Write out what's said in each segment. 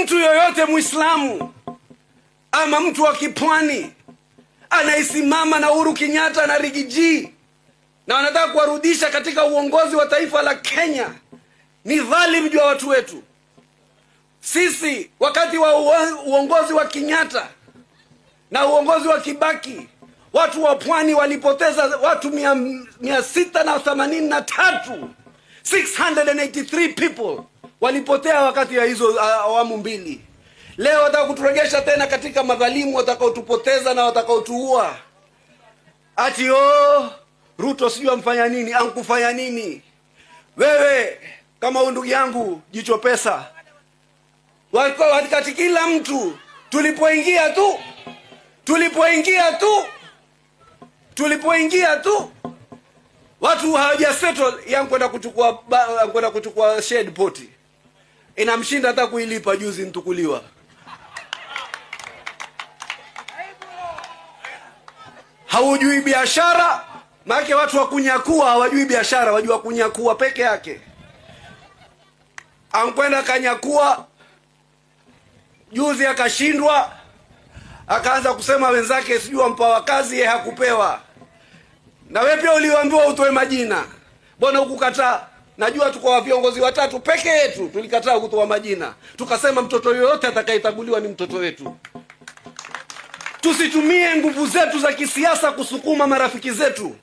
mtu yoyote Muislamu ama mtu wa kipwani anaisimama na Uhuru Kenyatta na Rigiji na wanataka kuwarudisha katika uongozi wa taifa la Kenya, ni dhalimu juu ya watu wetu. Sisi wakati wa uongozi wa Kenyatta na uongozi wa Kibaki, watu wa pwani walipoteza watu 683, 683 people walipotea wakati ya hizo awamu mbili. Leo wataka kuturegesha tena katika madhalimu watakaotupoteza na watakaotuua. Ati Ruto sijui amfanya nini, ankufanya nini? Wewe kama ndugu yangu Jicho Pesa, wakati kila mtu tulipoingia tu watu hawaja settle yangu kwenda kuchukua shed poti, inamshinda hata kuilipa. Juzi mtukuliwa haujui biashara, maana watu wa kunyakua hawajui biashara, wajua kunyakua peke yake. Ankwenda kanyakua, juzi akashindwa, akaanza kusema wenzake sijui wampawa kazi, yeye hakupewa. Na wewe pia uliambiwa utoe majina, mbona hukukataa? Najua tuko wa viongozi watatu peke yetu tulikataa kutoa majina, tukasema mtoto yoyote atakayechaguliwa ni mtoto wetu. Tusitumie nguvu zetu za kisiasa kusukuma marafiki zetu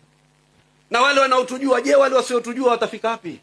na wale wanaotujua. Je, wale wasiotujua watafika wapi?